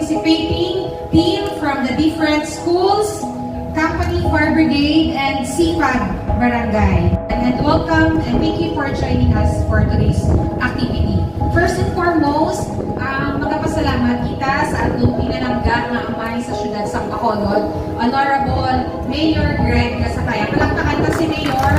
participating team from the different schools, company, fire brigade, and CPAG Barangay. And welcome and thank you for joining us for today's activity. First and foremost, magpasalamat kita sa atong pinalangga nga amay sa syudad sa Bacolod, Honorable Mayor Greg Gasakaya. Palakpakan ta si Mayor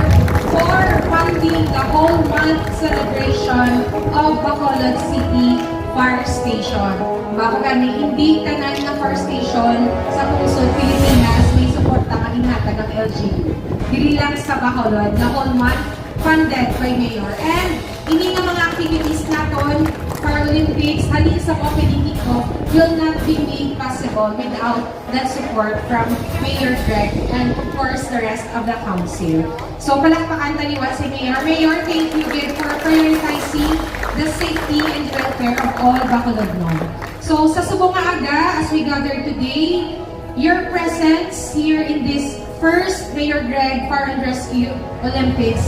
for funding the whole month celebration of Bacolod City Fire Station. Bago kami hindi tanan na fire station sa Pusod, Pilipinas, may suporta nga inhatag ng LGU. Dili lang sa Bacolod, the whole month funded by Mayor. And ini nga mga activities naton, Paralympics, halin sa opening ito, will not be made possible without that support from Mayor Greg and of course the rest of the council. So palakpakan taliwa si Mayor. Mayor, thank you again for prioritizing the safety and welfare of all Bacolodnon. So sa subong nga aga, as we gather today, your presence here in this first Mayor Greg Fire and Rescue Olympics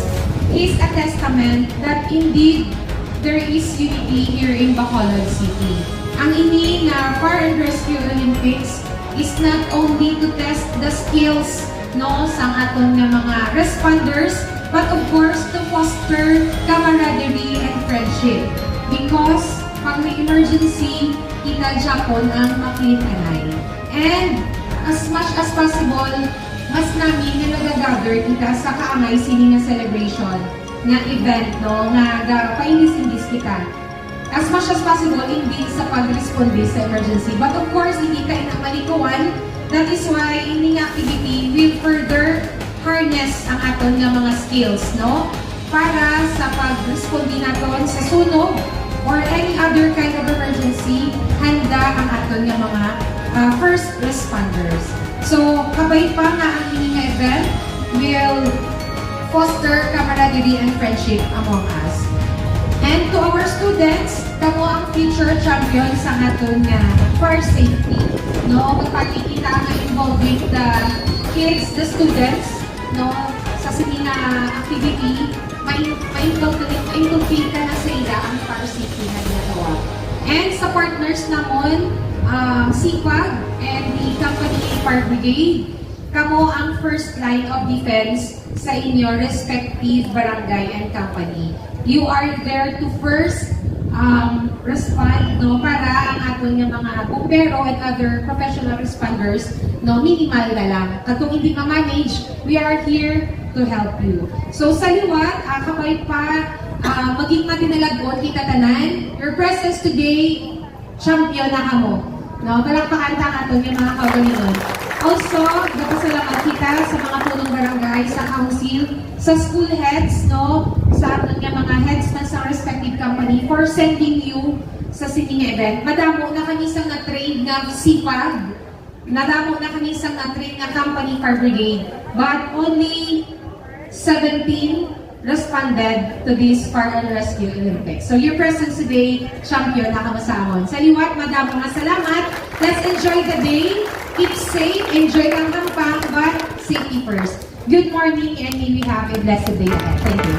is a testament that indeed there is unity here in Bacolod City. Ang ini nga Fire and Rescue Olympics is not only to test the skills no sa aton nga mga responders, but of course to foster camaraderie and friendship. Because pag may emergency, kita Japon ang makilinanay. And as much as possible, mas namin nga nagagather kita sa kaangay sini nga celebration nga event no nga painis-indis kita as much as possible hindi sa pag-responde sa emergency, but of course hindi ka inamalikuan. That is why ini nga activity will further harness ang aton nga mga skills no para sa pag-responde naton sa sunog or any other kind of emergency. Handa ang aton nga mga first responders. So kabay pa nga ang ini nga event will foster camaraderie and friendship among us. And to our students, kamo ang future champion sa aton nga fire safety. No, magpakikita nga involving the kids, the students, no, sa sini nga activity, ma-inculcate ka na sa ila ang fire safety na ginagawa. And sa partners namon, CPAG and the company Fire Brigade, kamo ang first line of defense sa inyo respective barangay and company. You are there to first respond no para ang aton nga mga bumbero and other professional responders no minimal na lang. Katong hindi ma-manage, we are here to help you. So sa liwat, kabay pa maging matinalagon kita tanan. Your presence today, champion na kamo. No, palakpakan ta aton yung mga kaugalingon. Also, nagpasalamat kita sa mga punong barangay, sa council, sa school heads, no, sa aton nga mga heads na sa respective company for sending you sa sitting event. Madamo na kami sa na-train nga CPAG, nadamo na kami sa na-train nga company Fire Brigade, but only 17 responded to this Fire and Rescue Olympics. So your presence today, champion na kamasamon. Sa liwat, madamo nga salamat. Let's enjoy the day. Keep safe, enjoy ang kampang, but safety first. Good morning and may we have a blessed day ahead. Thank you.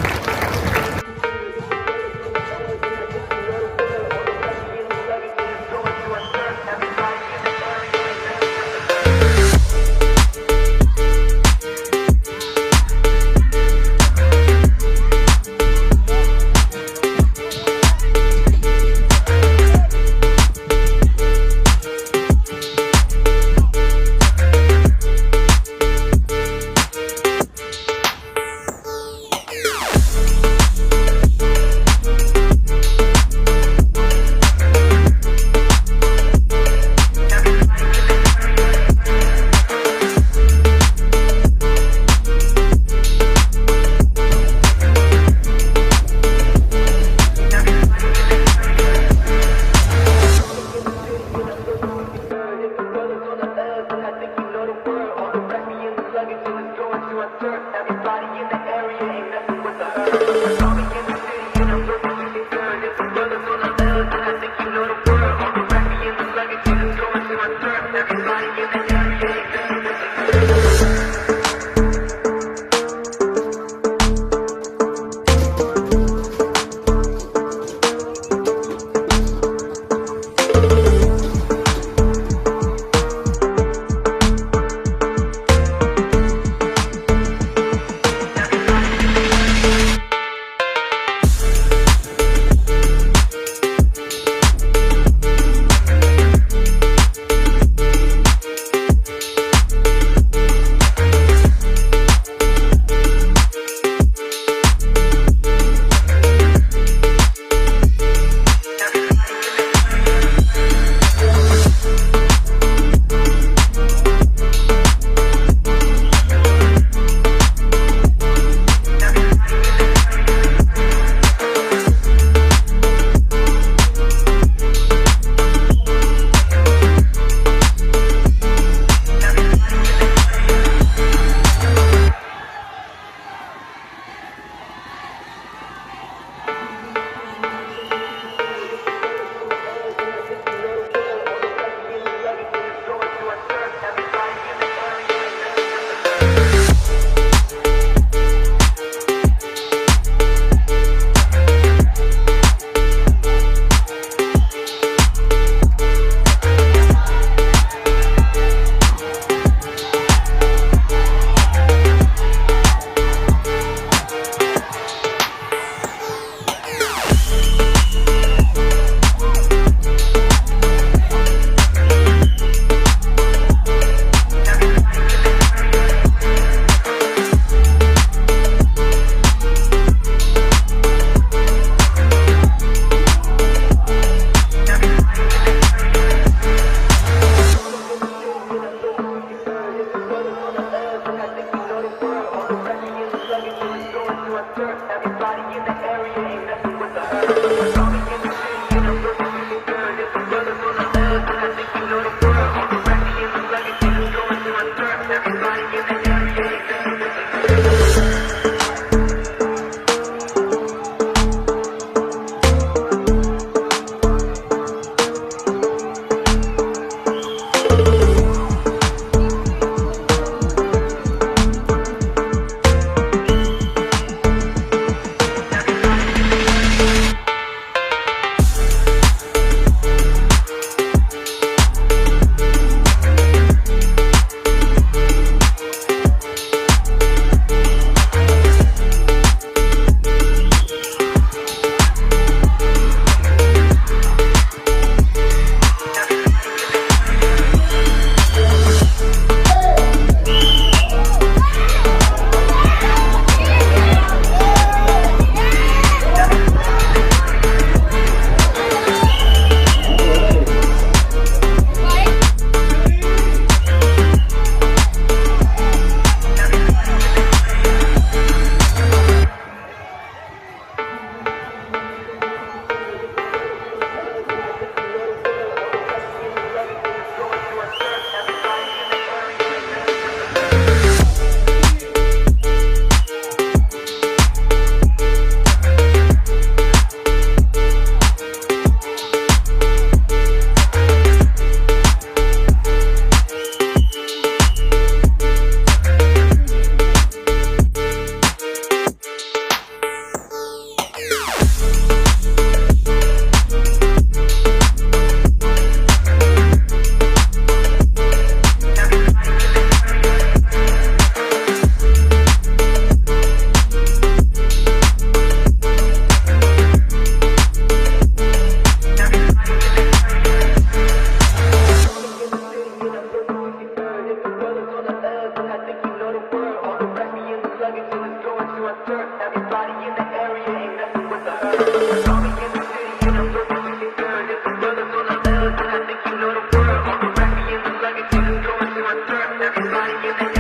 Everybody,